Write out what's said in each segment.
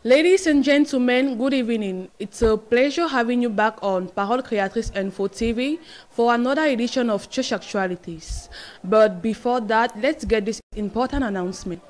Ladies and gentlemen, good evening. It's a pleasure having you back on Parole Créatrice Info TV for another edition of Church Actualities. But before that, let's get this important announcement.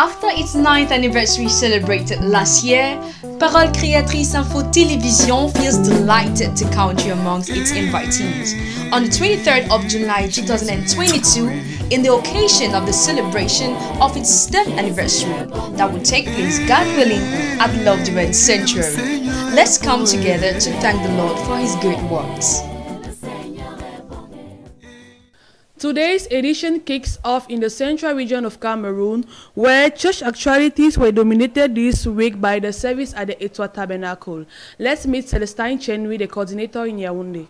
After its 9th anniversary celebrated last year, Parole Créatrice Info Télévision feels delighted to count you amongst its invitees on the 23rd of July 2022 in the occasion of the celebration of its 10th anniversary that will take place, God willing, at Loved One Sanctuary. Let's come together to thank the Lord for His great works. Today's edition kicks off in the central region of Cameroon, where church actualities were dominated this week by the service at the Etwa Tabernacle. Let's meet Celestine Chenwi, the coordinator in Yaoundé.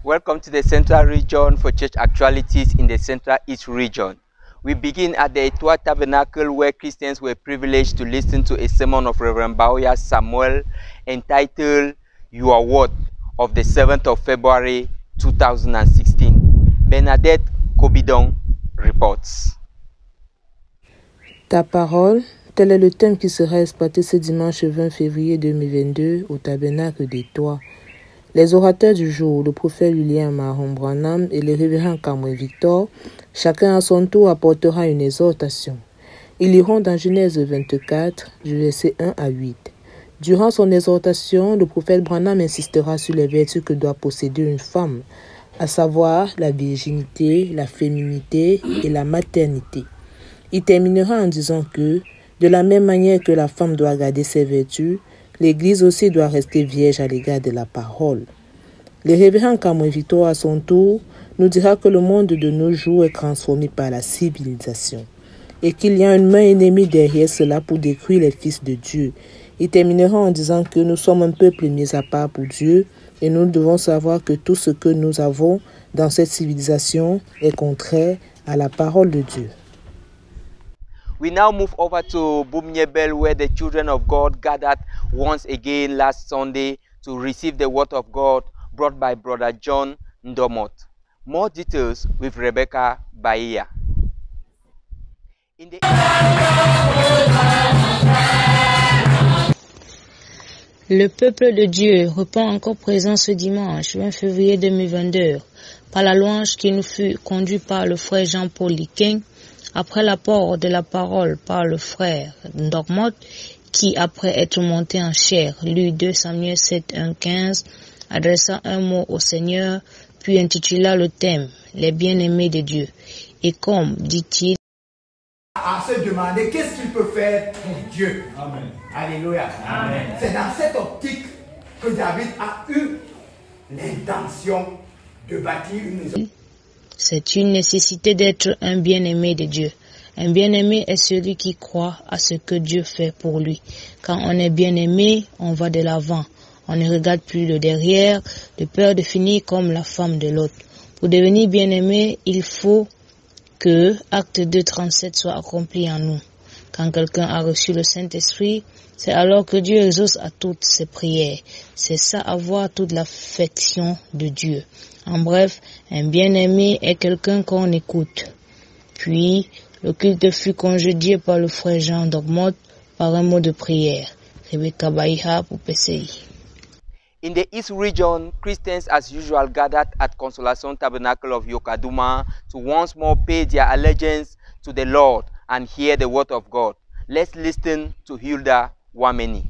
Welcome to the central region for church actualities in the Central East region. We begin at the Etwa Tabernacle, where Christians were privileged to listen to a sermon of Reverend Bauya Samuel entitled Your Word of the 7th of February 2016. Bernadette Kobidon reports. Ta parole, tel est le thème qui sera exploité ce dimanche 20 février 2022 au tabernacle d'Etwa. Les orateurs du jour, le prophète William Mahon Branham et le révérend Kamwe Victor, chacun à son tour apportera une exhortation. Ils liront dans Genèse 24, du verset 1 à 8. Durant son exhortation, le prophète Branham insistera sur les vertus que doit posséder une femme, à savoir la virginité, la féminité et la maternité. Il terminera en disant que, de la même manière que la femme doit garder ses vertus, l'Église aussi doit rester vierge à l'égard de la parole. Le révérend Kamwe Victor, à son tour, nous dira que le monde de nos jours est transformé par la civilisation et qu'il y a une main ennemie derrière cela pour détruire les fils de Dieu. Il terminera en disant que nous sommes un peuple mis à part pour Dieu et nous devons savoir que tout ce que nous avons dans cette civilisation est contraire à la parole de Dieu. We now move over to Bumyebel, where the children of God gathered once again last Sunday to receive the word of God brought by Brother John Ndomot. More details with Rebecca Bahia. Le peuple de Dieu reprend encore présent ce dimanche 20 février 2022 par la louange qui nous fut conduite par le frère Jean-Paul Liquin après l'apport de la parole par le frère Ndormot qui, après être monté en chair, lut 2 Samuel 7, 1, 15, adressa un mot au Seigneur, puis intitula le thème « Les bien-aimés de Dieu ». Et comme, dit-il, à se demander qu'est-ce qu'il peut faire pour Dieu. Amen. Alléluia. Amen. C'est dans cette optique que David a eu l'intention de bâtir une maison. C'est une nécessité d'être un bien-aimé de Dieu. Un bien-aimé est celui qui croit à ce que Dieu fait pour lui. Quand on est bien-aimé, on va de l'avant. On ne regarde plus le derrière, de peur de finir comme la femme de l'autre. Pour devenir bien-aimé, il faut que Acte 2.37 soit accompli en nous. Quand quelqu'un a reçu le Saint-Esprit, c'est alors que Dieu exauce à toutes ses prières. C'est ça, avoir toute l'affection de Dieu. En bref, un bien-aimé est quelqu'un qu'on écoute. Puis, le culte fut congédié par le frère Jean Dormot par un mot de prière. Rebecca Bahia pour PCI. In the East region, Christians as usual gathered at Consolation Tabernacle of Yokaduma to once more pay their allegiance to the Lord and hear the word of God. Let's listen to Hilda Wameni.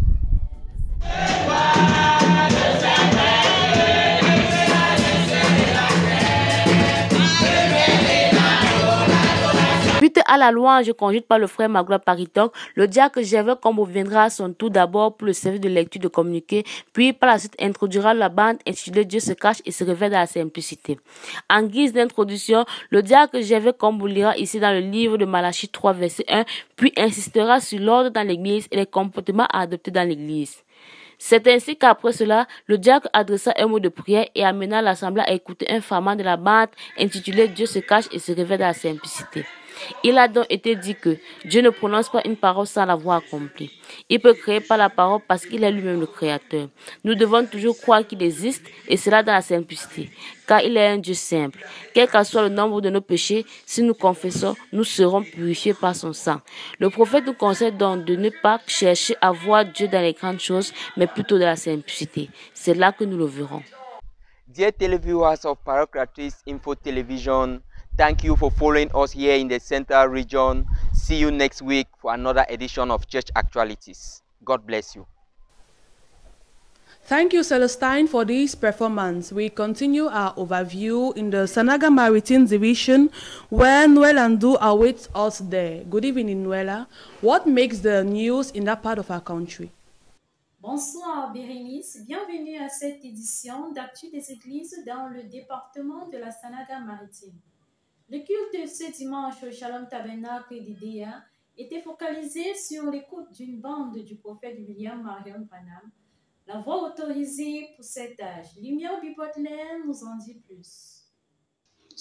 Suite à la louange conduite par le frère Magloire Paritok, le diacre Gervais Combo viendra à son tour d'abord pour le service de lecture de communiqué, puis par la suite introduira la bande intitulée Dieu se cache et se révèle dans la simplicité. En guise d'introduction, le diacre Gervais Combo lira ici dans le livre de Malachie 3 verset 1, puis insistera sur l'ordre dans l'église et les comportements à adopter dans l'église. C'est ainsi qu'après cela, le diacre adressa un mot de prière et amena l'assemblée à écouter un fragment de la bande intitulée Dieu se cache et se révèle dans la simplicité. Il a donc été dit que Dieu ne prononce pas une parole sans l'avoir accomplie. Il peut créer par la parole parce qu'il est lui-même le créateur. Nous devons toujours croire qu'il existe et cela dans la simplicité, car il est un Dieu simple. Quel que soit le nombre de nos péchés, si nous confessons, nous serons purifiés par son sang. Le prophète nous conseille donc de ne pas chercher à voir Dieu dans les grandes choses, mais plutôt dans la simplicité. C'est là que nous le verrons. Dear televiewers of Parolle Créatrice Info Television, thank you for following us here in the Central Region. See you next week for another edition of Church Actualities. God bless you. Thank you, Celestine, for this performance. We continue our overview in the Sanaga Maritime Division, where Nuela Ndu awaits us there. Good evening, Nuela. What makes the news in that part of our country? Bonsoir Bérénice, bienvenue à cette édition d'Actu des Églises dans le département de la Sanaga Maritime. Le culte ce dimanche au Shalom Tabernacle d'Idéa était focalisé sur l'écoute d'une bande du prophète William Marion Branham, la voix autorisée pour cet âge. Lumière Bibotler nous en dit plus.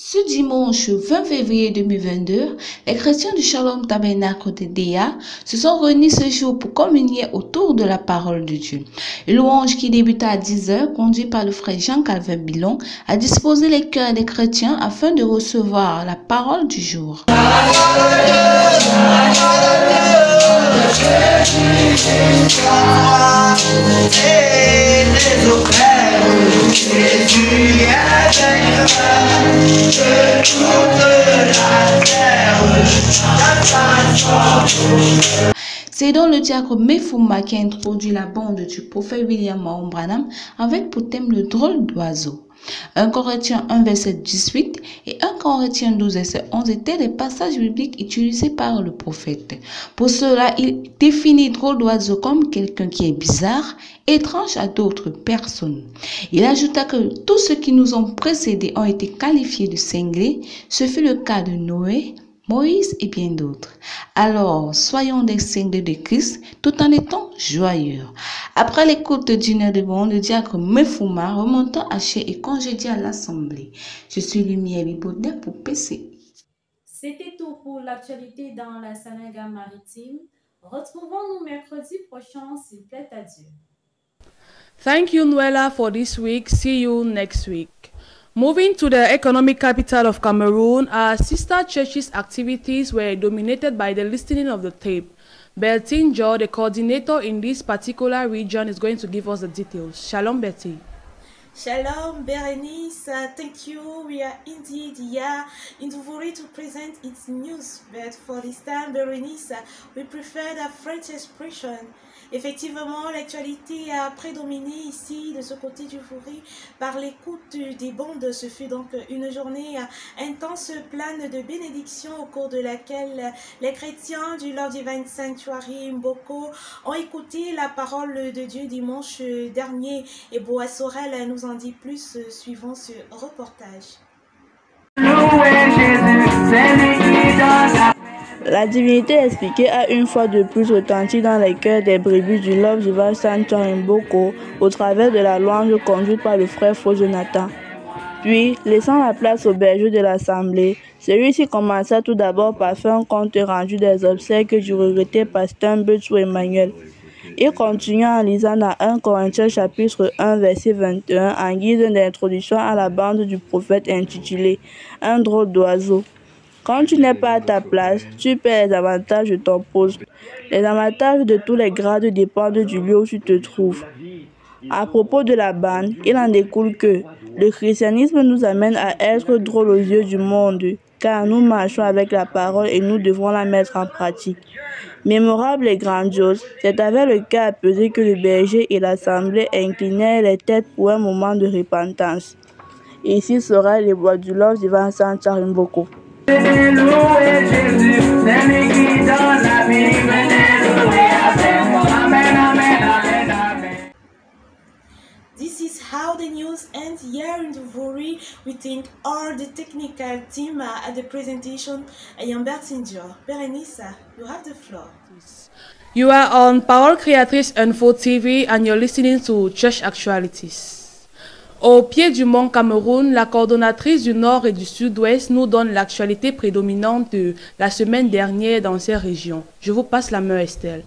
Ce dimanche 20 février 2022, les chrétiens du Shalom Tabernacle de Déa se sont réunis ce jour pour communier autour de la parole de Dieu. Le louange qui débuta à 10h, conduit par le frère Jean-Calvin Bilon, a disposé les cœurs des chrétiens afin de recevoir la parole du jour. C'est donc le diacre Mefouma qui a introduit la bande du prophète William Marion Branham avec pour thème le drôle d'oiseau. 1 Corinthiens 1 verset 18 et 1 Corinthiens 12 verset 11 étaient les passages bibliques utilisés par le prophète. Pour cela, il définit drôle d'oiseau comme quelqu'un qui est bizarre, étrange à d'autres personnes. Il ajouta que tous ceux qui nous ont précédés ont été qualifiés de cinglés. Ce fut le cas de Noé, Moïse et bien d'autres. Alors, soyons des cinglés de Christ tout en étant joyeux. Après l'écoute d'une heure de bande, le diacre Mefouma remontant à chez et congédia l'assemblée. Je suis Lumière Bibotler pour PC. C'était tout pour l'actualité dans la Sanaga Maritime. Retrouvons-nous mercredi prochain s'il plaît à Dieu. Thank you, Nuela, for this week. See you next week. Moving to the economic capital of Cameroon, our sister churches' activities were dominated by the listening of the tape. Bertine Joe, the coordinator in this particular region, is going to give us the details. Shalom, Betty. Shalom, Berenice. Thank you. We are indeed here in Duvuri to present its news, but for this time, Berenice, we prefer the French expression. Effectivement, l'actualité a prédominé ici, de ce côté du Duvuri, par l'écoute des bandes. Ce fut donc une journée intense, pleine de bénédictions, au cours de laquelle les chrétiens du Lord Divine Sanctuary Mboko ont écouté la parole de Dieu dimanche dernier. Et Boa Sorel nous en dit plus suivant ce reportage. La divinité expliquée a une fois de plus retenti dans les cœurs des brebis du Love Divine Sanctuary Mboko au travers de la louange conduite par le frère Faux Jonathan. Puis, laissant la place au berger de l'assemblée, celui-ci commença tout d'abord par faire un compte rendu des obsèques du regretté pasteur Mbetsou Emmanuel. Il continua en lisant dans 1 Corinthiens chapitre 1 verset 21 en guise d'introduction à la bande du prophète intitulée « Un drôle d'oiseau ». Quand tu n'es pas à ta place, tu perds les avantages de ton poste. Les avantages de tous les grades dépendent du lieu où tu te trouves. À propos de la bande, il en découle que le christianisme nous amène à être drôles aux yeux du monde, car nous marchons avec la parole et nous devons la mettre en pratique. Mémorable et grandiose, c'est avec le cœur apaisé que le berger et l'assemblée inclinèrent les têtes pour un moment de repentance. Ici sera les voix du Love Divine Sanctuary Mboko. This is how the news ends here in Duvuri. We thank all the technical team at the presentation. I am Bertine Joe. Berenice, you have the floor. You are on Parolle Créatrice Info TV and you're listening to Church Actualities. Au pied du mont Cameroun, la coordonnatrice du Nord et du Sud-Ouest nous donne l'actualité prédominante de la semaine dernière dans ces régions. Je vous passe la main, Estelle.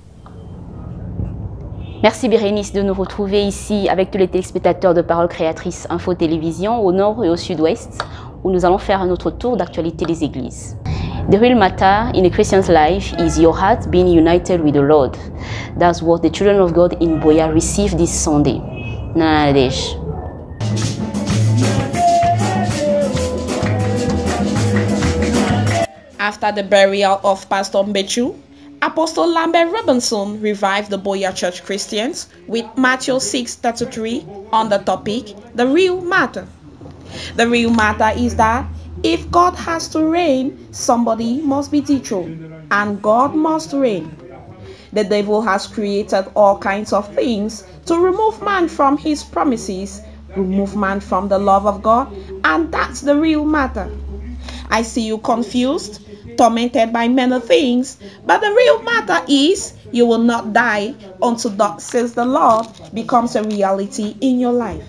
Merci Bérénice de nous retrouver ici avec tous les téléspectateurs de Parole Créatrice Info Télévision au Nord et au Sud-Ouest, où nous allons faire un autre tour d'actualité des églises. The real matter in a Christian's life is your heart being united with the Lord. That's what the children of God in Boya received this Sunday. Nana Nadesh. After the burial of Pastor Mbechu, Apostle Lambert Robinson revived the Boya Church Christians with Matthew 6:33 on the topic, The Real Matter. The real matter is that if God has to reign, somebody must be dethroned, and God must reign. The devil has created all kinds of things to remove man from his promises, remove man from the love of God, and that's the real matter. I see you confused, tormented by many things, but the real matter is you will not die until that, says the Lord, becomes a reality in your life.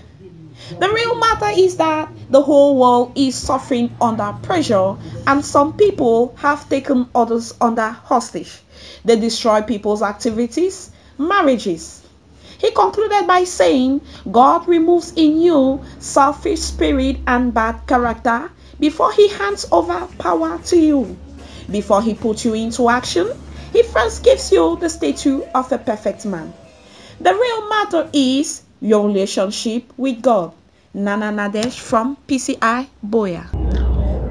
The real matter is that the whole world is suffering under pressure, and some people have taken others under hostage. They destroy people's activities, marriages. He concluded by saying, God removes in you selfish spirit and bad character before he hands over power to you. Before he puts you into action, he first gives you the statue of a perfect man. The real matter is your relationship with God. Nana Nadesh from PCI Boya.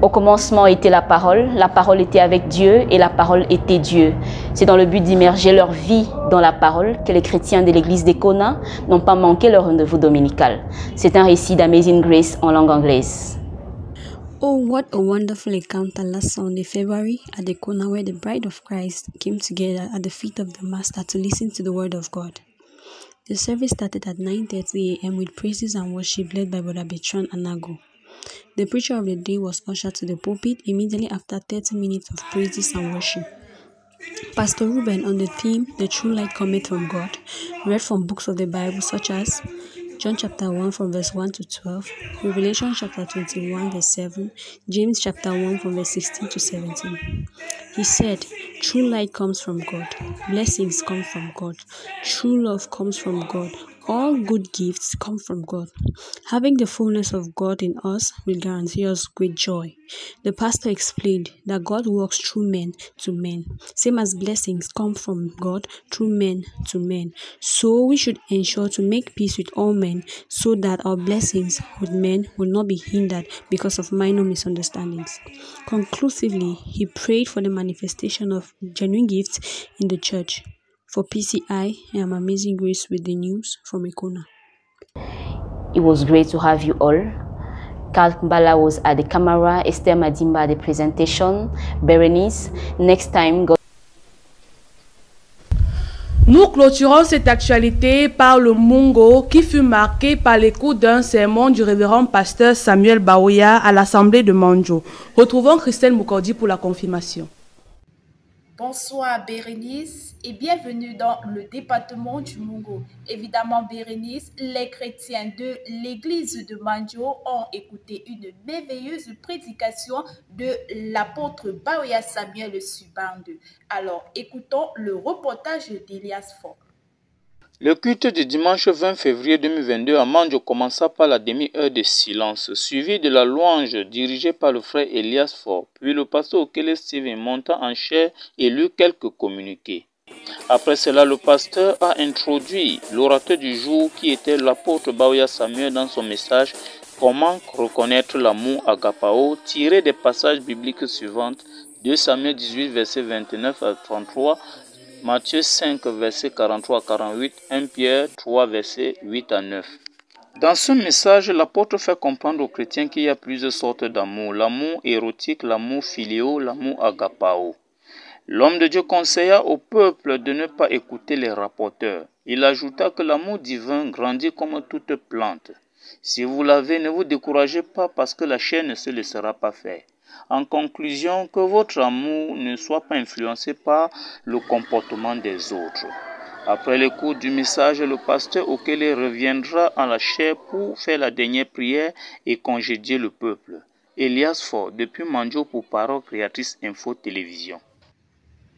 Au commencement était la parole était avec Dieu et la parole était Dieu. C'est dans le but d'immerger leur vie dans la parole que les chrétiens de l'église d'Ekona n'ont pas manqué leur rendez-vous dominical. C'est un récit d'Amazing Grace en langue anglaise. Oh, what a wonderful encounter last Sunday, February, at the Ekona, where the bride of Christ came together at the feet of the Master to listen to the word of God. The service started at 9:30 a.m. with praises and worship led by Brother Bertrand Anago. The preacher of the day was ushered to the pulpit immediately after 30 minutes of praises and worship. Pastor Ruben, on the theme, The True Light Cometh from God, read from books of the Bible such as John chapter 1 from verse 1 to 12, Revelation chapter 21 verse 7, James chapter 1 from verse 16 to 17. He said, true light comes from God, blessings come from God, true love comes from God, all good gifts come from God. Having the fullness of God in us will guarantee us great joy. The pastor explained that God works through men to men, same as blessings come from God through men to men. So we should ensure to make peace with all men so that our blessings with men will not be hindered because of minor misunderstandings. Conclusively, he prayed for the manifestation of genuine gifts in the church. For PCI, I am Amazing Grace with the news from Ekona. It was great to have you all. Carl Mbala was at the camera, Esther Madimba at the presentation, Berenice. Next time, God. Nous clôturons cette actualité par le Mungo qui fut marqué par l'écoute d'un sermon du révérend pasteur Samuel Baoya à l'Assemblée de Manjo. Retrouvons Christelle Moukordi pour la confirmation. Bonsoir Bérénice et bienvenue dans le département du Mungo. Évidemment Bérénice, les chrétiens de l'église de Manjo ont écouté une merveilleuse prédication de l'apôtre Baoya Samuel Subande. Alors écoutons le reportage d'Elias Fort. Le culte du dimanche 20 février 2022 à Manjo commença par la demi-heure de silence, suivi de la louange dirigée par le frère Elias Fort, puis le pasteur Okele Steven monta en chair et lut quelques communiqués. Après cela, le pasteur a introduit l'orateur du jour qui était l'apôtre Baoya Samuel dans son message « Comment reconnaître l'amour agapao » tiré des passages bibliques suivants, 2 Samuel 18, versets 29 à 33, Matthieu 5, versets 43 à 48, 1 Pierre 3, versets 8 à 9. Dans ce message, l'apôtre fait comprendre aux chrétiens qu'il y a plusieurs sortes d'amour. L'amour érotique, l'amour philéo, l'amour agapao. L'homme de Dieu conseilla au peuple de ne pas écouter les rapporteurs. Il ajouta que l'amour divin grandit comme toute plante. Si vous l'avez, ne vous découragez pas parce que la chair ne se laissera pas faire. En conclusion, que votre amour ne soit pas influencé par le comportement des autres. Après l'écoute du message, le pasteur Okele reviendra en la chair pour faire la dernière prière et congédier le peuple. Elias Fort, depuis Mandjo pour Parole Créatrice Info Télévision.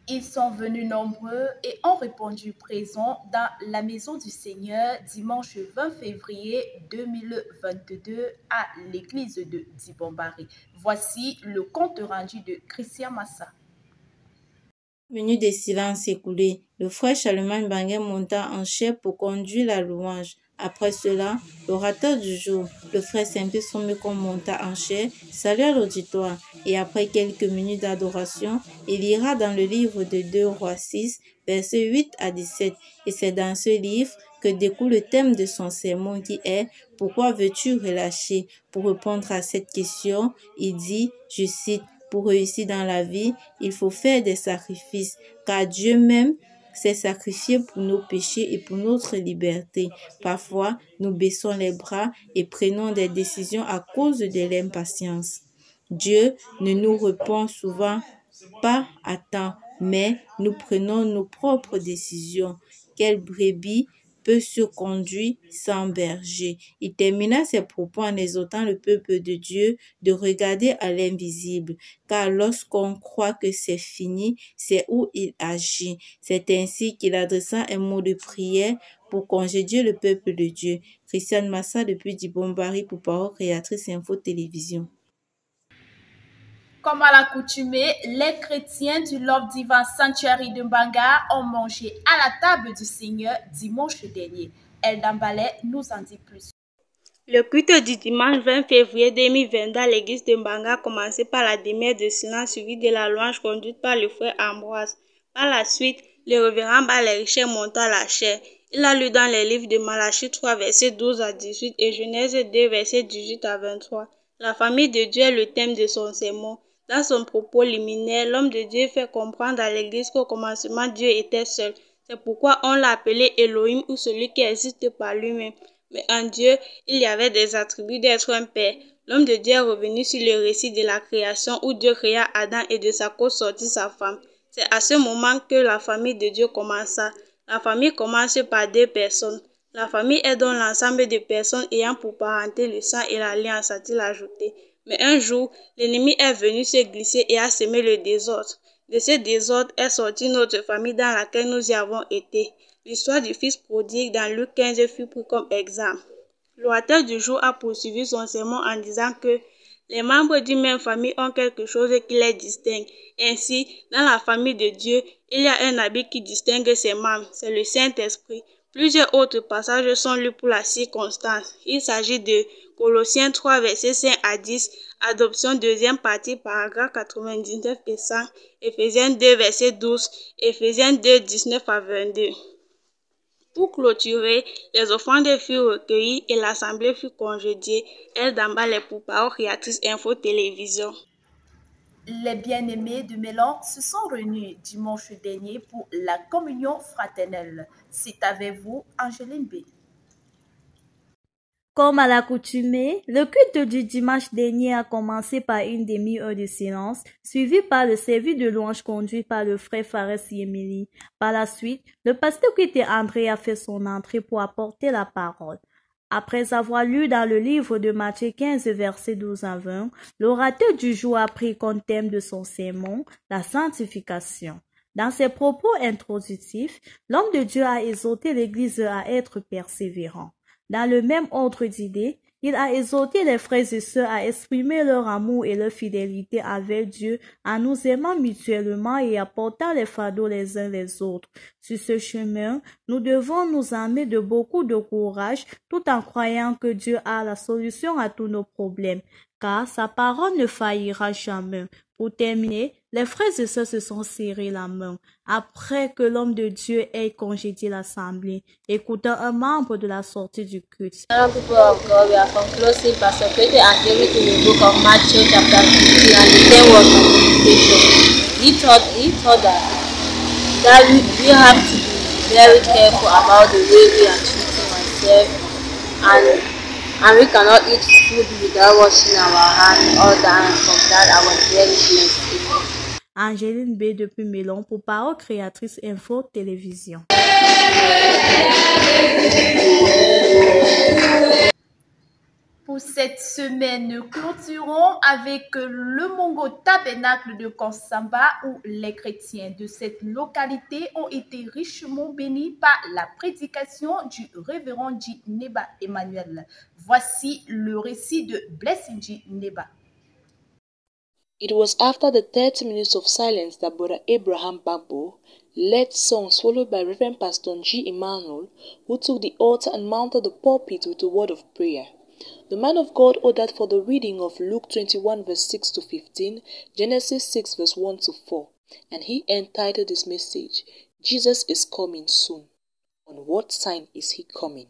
Ils sont venus nombreux et ont répondu présents dans la maison du Seigneur dimanche 20 février 2022 à l'église de Dibombari. Voici le compte rendu de Christian Massa. Venu des silences écoulés, le frère Charlemagne Banguet monta en chair pour conduire la louange. Après cela, l'orateur du jour, le frère Saint-Pierre Sommeko monta en chair, salua l'auditoire, et après quelques minutes d'adoration, il ira dans le livre de 2 Rois 6, versets 8 à 17. Et c'est dans ce livre que découle le thème de son sermon qui est « Pourquoi veux-tu relâcher ?» Pour répondre à cette question, il dit, je cite, « Pour réussir dans la vie, il faut faire des sacrifices, car Dieu même s'est sacrifié pour nos péchés et pour notre liberté. Parfois, nous baissons les bras et prenons des décisions à cause de l'impatience. Dieu ne nous répond souvent pas à temps, mais nous prenons nos propres décisions. Quelle brebis peut se conduire sans berger? Il termina ses propos en exhortant le peuple de Dieu de regarder à l'invisible, car lorsqu'on croit que c'est fini, c'est où il agit. C'est ainsi qu'il adressa un mot de prière pour congédier le peuple de Dieu. Christian Massa depuis Dibombari pour Parole Créatrice Info Télévision. Comme à l'accoutumée, les chrétiens du Love Divine Sanctuary de Mbanga ont mangé à la table du Seigneur dimanche dernier. El Dambalé nous en dit plus. Le culte du dimanche 20 février 2022 à l'église de Mbanga a commencé par la demi-heure de silence suivie de la louange conduite par le frère Ambroise. Par la suite, le révérend Balériché monta à la chaire. Il a lu dans les livres de Malachie 3, versets 12 à 18 et Genèse 2, versets 18 à 23. La famille de Dieu est le thème de son sermon. Dans son propos liminaire, l'homme de Dieu fait comprendre à l'église qu'au commencement, Dieu était seul. C'est pourquoi on l'a appelé Elohim ou celui qui existe par lui-même. Mais en Dieu, il y avait des attributs d'être un père. L'homme de Dieu est revenu sur le récit de la création où Dieu créa Adam et de sa cause sortit sa femme. C'est à ce moment que la famille de Dieu commença. La famille commence par 2 personnes. La famille est donc l'ensemble de personnes ayant pour parenté le sang et l'alliance, a-t-il ajouté. Mais un jour, l'ennemi est venu se glisser et a semé le désordre. De ce désordre est sortie notre famille dans laquelle nous y avons été. L'histoire du fils prodigue dans Luc 15 fut prise comme exemple. L'orateur du jour a poursuivi son sermon en disant que les membres d'une même famille ont quelque chose qui les distingue. Ainsi, dans la famille de Dieu, il y a un habit qui distingue ses membres, c'est le Saint-Esprit. Plusieurs autres passages sont lus pour la circonstance. Il s'agit de Colossiens 3, versets 5 à 10, Adoption, deuxième partie, paragraphe 99 et 100, Éphésiens 2, verset 12, Éphésiens 2, 19 à 22. Pour clôturer, les offrandes furent recueillies et l'assemblée fut congédiée. El Dambalé pour Parole Créatrice Info Télévision. Les bien-aimés de Mélan se sont réunis dimanche dernier pour la communion fraternelle. C'est avec vous, Angeline B. Comme à l'accoutumée, le culte du dimanche dernier a commencé par une demi-heure de silence, suivi par le service de louange conduit par le frère Fares Yemeli. Par la suite, le pasteur Kwite André a fait son entrée pour apporter la parole. Après avoir lu dans le livre de Matthieu 15, versets 12 à 20, l'orateur du jour a pris comme thème de son sermon la sanctification. Dans ses propos introductifs, l'homme de Dieu a exhorté l'Église à être persévérant. Dans le même ordre d'idées, il a exhorté les frères et sœurs à exprimer leur amour et leur fidélité avec Dieu en nous aimant mutuellement et apportant les fardeaux les uns les autres. Sur ce chemin, nous devons nous armer de beaucoup de courage tout en croyant que Dieu a la solution à tous nos problèmes, car sa parole ne faillira jamais. Pour terminer, les frères et sœurs se sont serrés la main après que l'homme de Dieu ait congédié l'assemblée, écoutant un membre de la sortie du culte. People of God, we are concluding Pastor Kwite André in the book of Matthew chapter 15 and the 10 words of meditation. He taught that we have to be very careful about the way we are treating ourselves, and we cannot eat food without washing our hands all the time from that our very place. Angéline B. depuis Mélon pour Parole Créatrice Info Télévision. Pour cette semaine, nous clôturons avec le Mongo Tabernacle de Konsamba où les chrétiens de cette localité ont été richement bénis par la prédication du révérend J. Neba Emmanuel. Voici le récit de Blessing J. Neba. It was after the 30 minutes of silence that Brother Abraham Bagbo led songs followed by Reverend Pastor G. Emmanuel, who took the altar and mounted the pulpit with a word of prayer. The man of God ordered for the reading of Luke 21 verse 6 to 15, Genesis 6 verse 1 to 4, and he entitled his message, Jesus is coming soon. On what sign is he coming?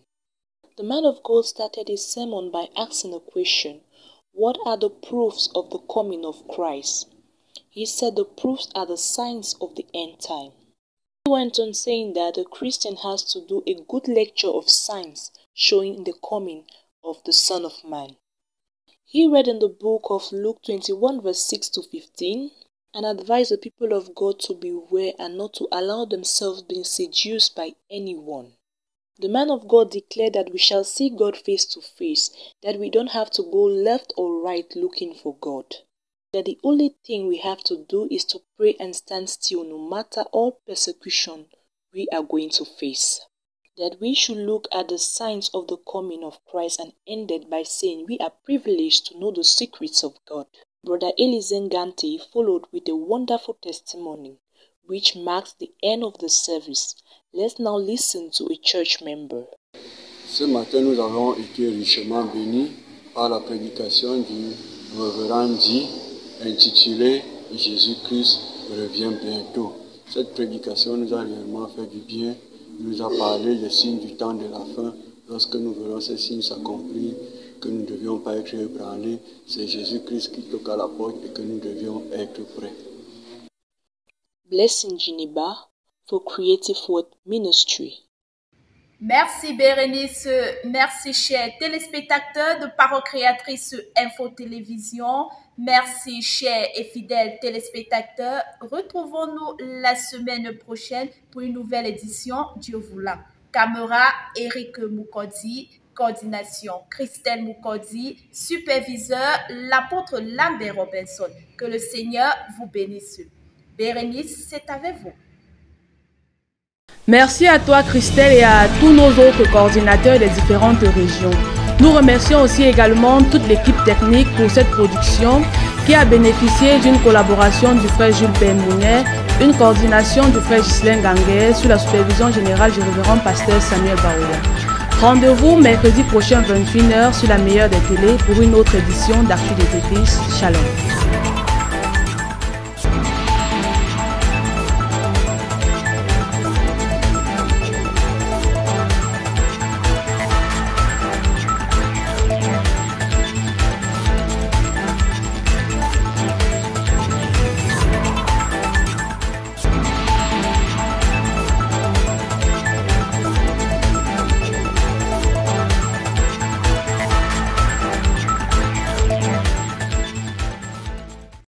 The man of God started his sermon by asking a question, what are the proofs of the coming of Christ? He said the proofs are the signs of the end time. He went on saying that a Christian has to do a good lecture of signs showing the coming of the Son of Man. He read in the book of Luke 21 verse 6 to 15 and advised the people of God to beware and not to allow themselves being seduced by anyone. The man of God declared that we shall see God face to face, that we don't have to go left or right looking for God. That the only thing we have to do is to pray and stand still no matter all persecution we are going to face. That we should look at the signs of the coming of Christ and ended by saying we are privileged to know the secrets of God. Brother Elizen Gante followed with a wonderful testimony, which marks the end of the service. Let's now listen to a church member. Ce matin, nous avons été richement bénis par la prédication du révérend J, intitulée Jésus-Christ revient bientôt. Cette prédication nous a réellement fait du bien. Nous a parlé des signes du temps de la fin. Lorsque nous verrons ces signes s'accomplir, que nous ne devions pas être ébranlés, c'est Jésus-Christ qui toque à la porte et que nous devions être prêts. Blessing Geneva for Creative Word Ministry. Merci Bérénice, merci chers téléspectateurs de Parole Créatrice Info Télévision, merci chers et fidèles téléspectateurs. Retrouvons-nous la semaine prochaine pour une nouvelle édition, Dieu voulant. Caméra, Eric Moukodi, coordination, Christelle Moukodi, superviseur, l'apôtre Lambert Robinson. Que le Seigneur vous bénisse. Bérénice, c'est avec vous. Merci à toi Christelle et à tous nos autres coordinateurs des différentes régions. Nous remercions aussi également toute l'équipe technique pour cette production qui a bénéficié d'une collaboration du frère Jules Benmounet, une coordination du frère Ghislain Ganguet sous la supervision générale du révérend pasteur Samuel Baoula. Rendez-vous mercredi prochain 21h sur la meilleure des télés pour une autre édition d'Actu des Églises. Shalom.